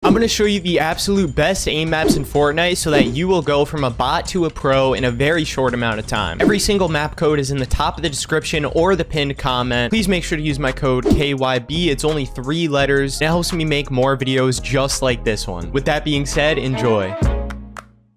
I'm going to show you the absolute best aim maps in Fortnite so that you will go from a bot to a pro in a very short amount of time. Every single map code is in the top of the description or the pinned comment. Please make sure to use my code KYB. It's only 3 letters. It helps me make more videos just like this one. With that being said, enjoy.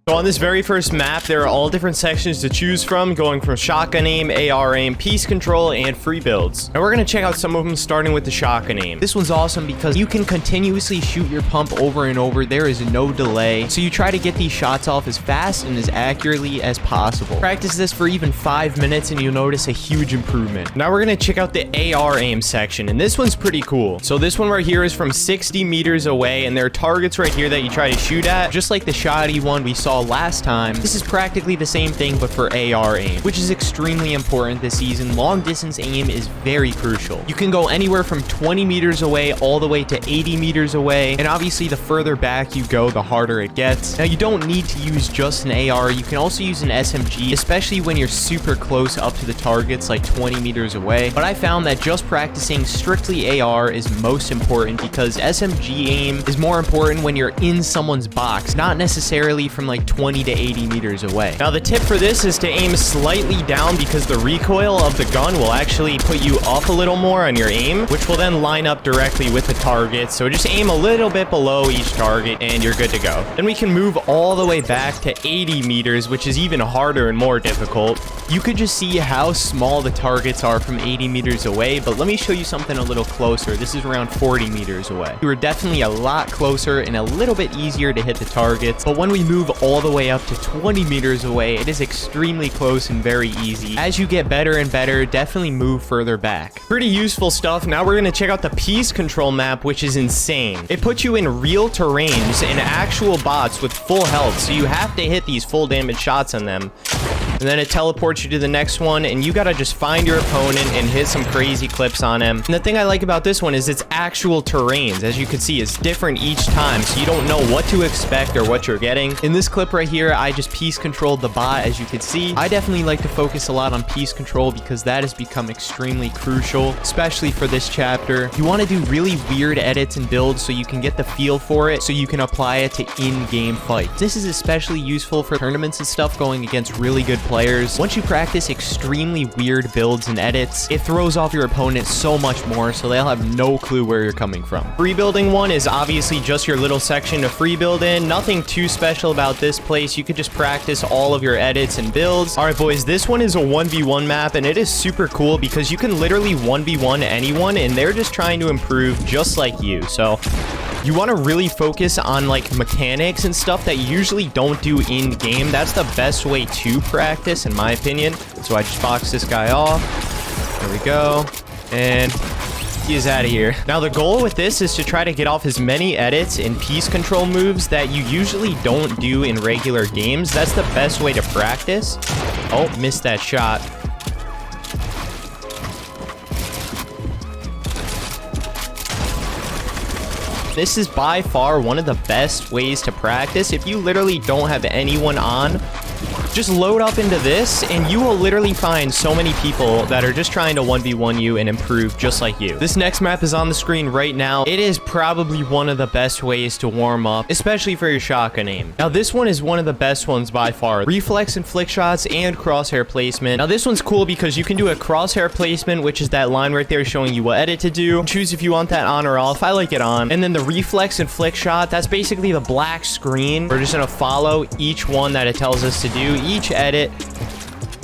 So on this very first map, there are all different sections to choose from, going from shotgun aim, AR aim, piece control, and free builds. Now we're going to check out some of them, starting with the shotgun aim. This one's awesome because you can continuously shoot your pump over and over. There is no delay. So you try to get these shots off as fast and as accurately as possible. Practice this for even 5 minutes and you'll notice a huge improvement. Now we're going to check out the AR aim section, and this one's pretty cool. So this one right here is from 60 meters away, and there are targets right here that you try to shoot at, just like the shoddy one we saw last time. This is practically the same thing but for AR aim, which is extremely important this season. Long distance aim is very crucial. You can go anywhere from 20 meters away all the way to 80 meters away, and obviously the further back you go, the harder it gets. Now you don't need to use just an AR. You can also use an SMG, especially when you're super close up to the targets, like 20 meters away. But I found that just practicing strictly AR is most important because SMG aim is more important when you're in someone's box, not necessarily from like 20 to 80 meters away. Now the tip for this is to aim slightly down because the recoil of the gun will actually put you up a little more on your aim, which will then line up directly with the target. So just aim a little bit below each target and you're good to go. Then we can move all the way back to 80 meters, which is even harder and more difficult. You could just see how small the targets are from 80 meters away, but let me show you something a little closer. This is around 40 meters away. You are definitely a lot closer and a little bit easier to hit the targets, but when we move all the way up to 20 meters away, it is extremely close and very easy. As you get better and better, definitely move further back. Pretty useful stuff. Now we're going to check out the piece control map, which is insane. It puts you in real terrains and actual bots with full health, so you have to hit these full damage shots on them. And then it teleports you to the next one, and you gotta just find your opponent and hit some crazy clips on him. And the thing I like about this one is it's actual terrains. As you can see, it's different each time, so you don't know what to expect or what you're getting. In this clip right here, I just piece controlled the bot, as you can see. I definitely like to focus a lot on piece control because that has become extremely crucial, especially for this chapter. You want to do really weird edits and builds so you can get the feel for it, so you can apply it to in-game fights. This is especially useful for tournaments and stuff going against really good players. Once you practice extremely weird builds and edits, it throws off your opponent so much more, so they'll have no clue where you're coming from. Free building one is obviously just your little section to free build in. Nothing too special about this place. You could just practice all of your edits and builds. All right, boys, this one is a 1v1 map, and it is super cool because you can literally 1v1 anyone, and they're just trying to improve just like you. So you want to really focus on like mechanics and stuff that you usually don't do in game. That's the best way to practice, in my opinion. So I just box this guy off. There we go. And he is out of here. Now the goal with this is to try to get off as many edits and piece control moves that you usually don't do in regular games. That's the best way to practice. Oh, missed that shot. This is by far one of the best ways to practice. If you literally don't have anyone on, just load up into this and you will literally find so many people that are just trying to 1v1 you and improve just like you. This next map is on the screen right now. It is probably one of the best ways to warm up, especially for your shotgun aim. Now this one is one of the best ones by far. Reflex and flick shots and crosshair placement. Now this one's cool because you can do a crosshair placement, which is that line right there showing you what edit to do. Choose if you want that on or off. I like it on. And then the reflex and flick shot, that's basically the black screen. We're just gonna follow each one that it tells us to do. Each edit.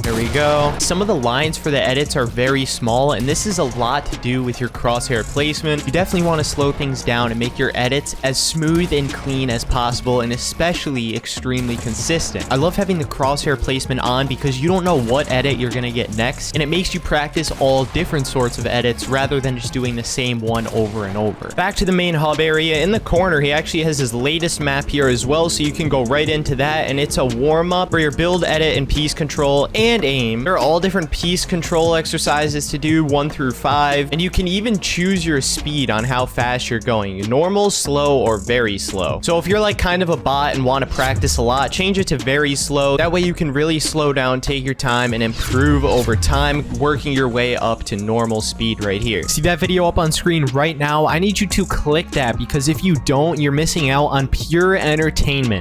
There we go. Some of the lines for the edits are very small, and this is a lot to do with your crosshair placement. You definitely want to slow things down and make your edits as smooth and clean as possible, and especially extremely consistent. I love having the crosshair placement on because you don't know what edit you're going to get next, and it makes you practice all different sorts of edits rather than just doing the same one over and over. Back to the main hub area. In the corner, he actually has his latest map here as well, so you can go right into that, and it's a warm-up for your build, edit, and piece control, and and aim. They're all different piece control exercises to do, 1 through 5, and you can even choose your speed on how fast you're going, normal, slow, or very slow. So if you're like kind of a bot and want to practice a lot, change it to very slow. That way you can really slow down, take your time, and improve over time, working your way up to normal speed right here. See that video up on screen right now? I need you to click that, because if you don't, you're missing out on pure entertainment.